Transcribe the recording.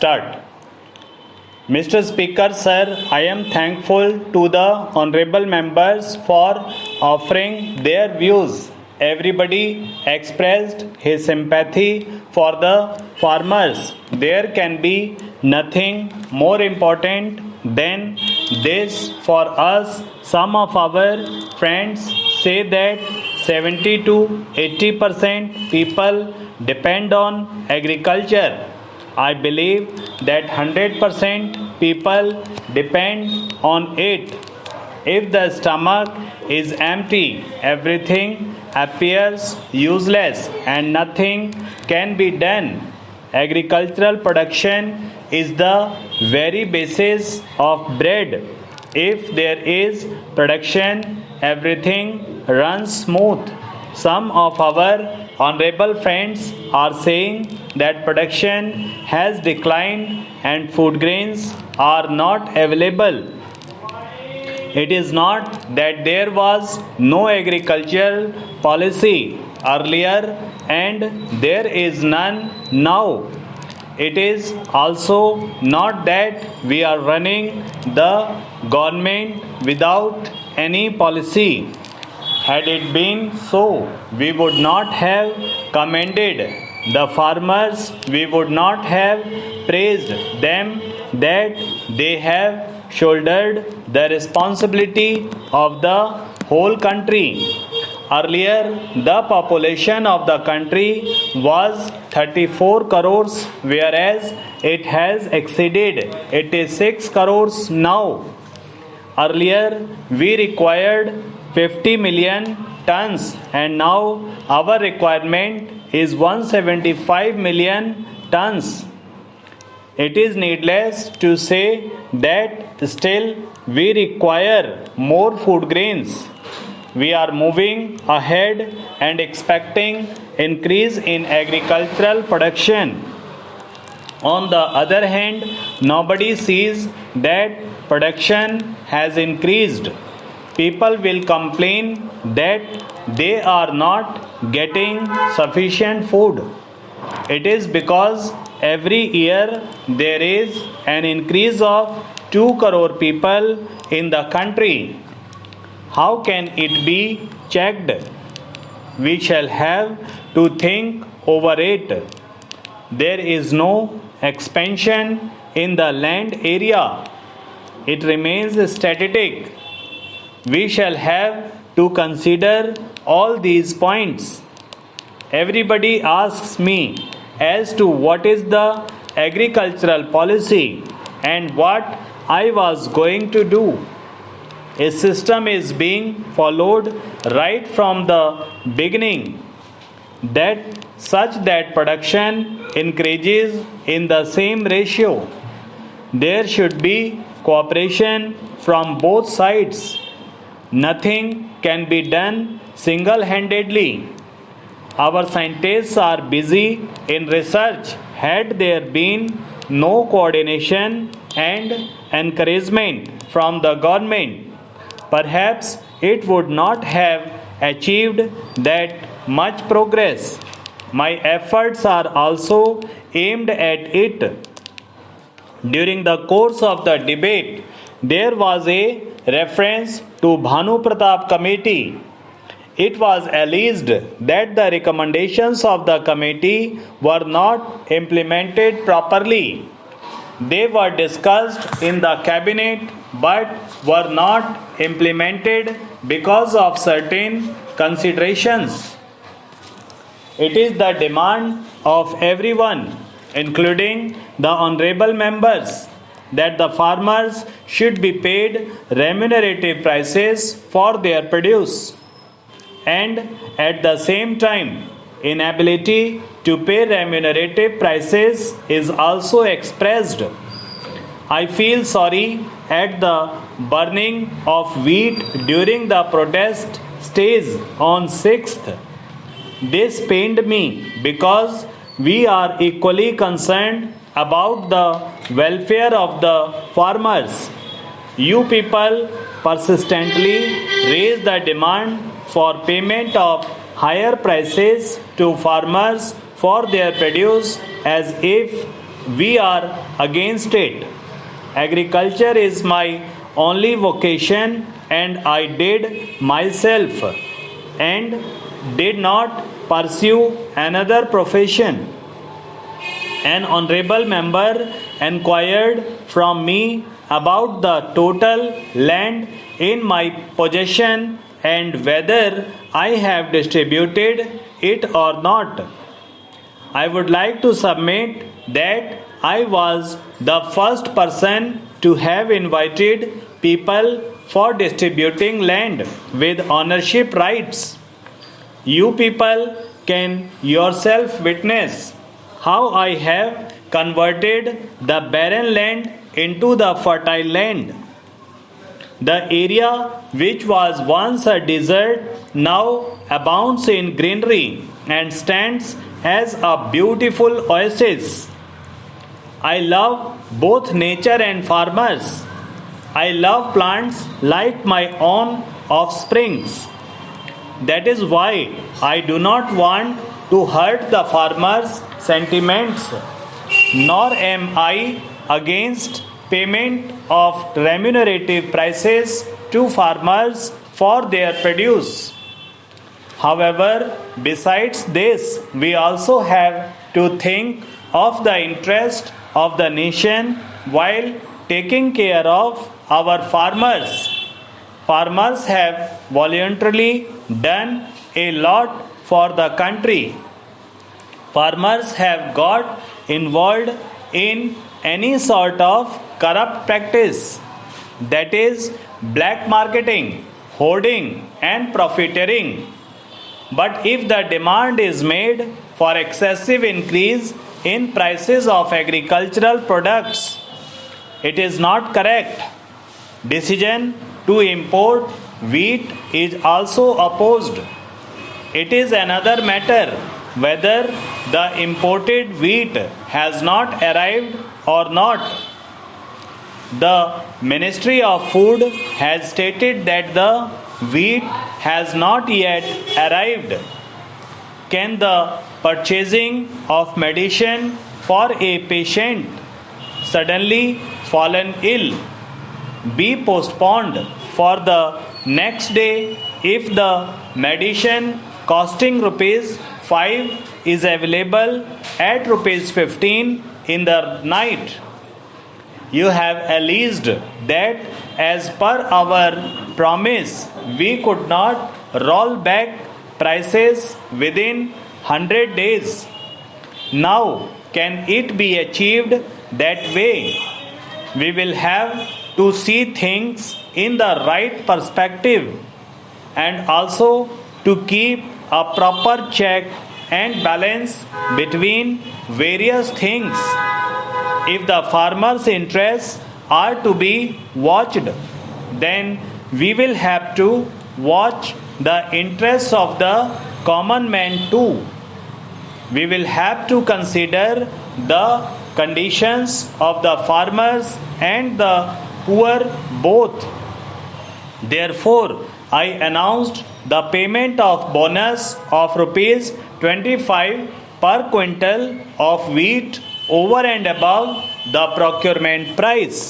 Start. Mr. Speaker, sir, I am thankful to the honorable members for offering their views. Everybody expressed his sympathy for the farmers. There can be nothing more important than this for us. Some of our friends say that 70 to 80% people depend on agriculture. I believe that 100% people depend on it. If the stomach is empty, everything appears useless and nothing can be done. Agricultural production is the very basis of bread. If there is production, everything runs smooth. Some of our honorable friends are saying that production has declined and food grains are not available. It is not that there was no agricultural policy earlier and there is none now. It is also not that we are running the government without any policy. Had it been so, we would not have commended the farmers, we would not have praised them that they have shouldered the responsibility of the whole country. Earlier, the population of the country was 34 crores, whereas it has exceeded 86 crores now. Earlier, we required 50 million tons and now our requirement is 175 million tons. It is needless to say that still we require more food grains. We are moving ahead and expecting increase in agricultural production. On the other hand, nobody sees that production has increased. People will complain that they are not getting sufficient food. It is because every year there is an increase of 2 crore people in the country. How can it be checked? We shall have to think over it. There is no expansion in the land area. It remains static. We shall have to consider all these points. Everybody asks me as to what is the agricultural policy and what I was going to do. A system is being followed right from the beginning such that production increases in the same ratio. There should be cooperation from both sides. Nothing can be done single-handedly. Our scientists are busy in research. Had there been no coordination and encouragement from the government, perhaps it would not have achieved that much progress. My efforts are also aimed at it. During the course of the debate, there was a reference to Bhanu Pratap Committee. It was alleged that the recommendations of the committee were not implemented properly. They were discussed in the cabinet but were not implemented because of certain considerations. It is the demand of everyone, including the honorable members, that the farmers should be paid remunerative prices for their produce. And at the same time, inability to pay remunerative prices is also expressed. I feel sorry at the burning of wheat during the protest stage on 6th. This pained me because we are equally concerned about the welfare of the farmers. You people persistently raise the demand for payment of higher prices to farmers for their produce as if we are against it. Agriculture is my only vocation, and I did myself and did not pursue another profession. An honorable member inquired from me about the total land in my possession and whether I have distributed it or not. I would like to submit that I was the first person to have invited people for distributing land with ownership rights. You people can yourself witness how I have converted the barren land into the fertile land. The area which was once a desert now abounds in greenery and stands as a beautiful oasis. I love both nature and farmers. I love plants like my own offsprings. That is why I do not want to hurt the farmers' sentiments, nor am I against payment of remunerative prices to farmers for their produce. However, besides this, we also have to think of the interest of the nation while taking care of our farmers. Farmers have voluntarily done a lot for the country. Farmers have got involved in any sort of corrupt practice, that is, black marketing, hoarding, and profiteering. But if the demand is made for excessive increase in prices of agricultural products, it is not correct. Decision to import wheat is also opposed. It is another matter whether the imported wheat has not arrived or not. The Ministry of Food has stated that the wheat has not yet arrived. Can the purchasing of medicine for a patient suddenly fallen ill be postponed for the next day if the medicine costing rupees 5 is available at rupees 15 in the night? You have alleged that as per our promise we could not roll back prices within 100 days. Now can it be achieved that way? We will have to see things in the right perspective and also to keep a proper check and balance between various things. If the farmers' interests are to be watched, then we will have to watch the interests of the common man too. We will have to consider the conditions of the farmers and the poor both. Therefore, I announced the payment of bonus of rupees 25 per quintal of wheat over and above the procurement price.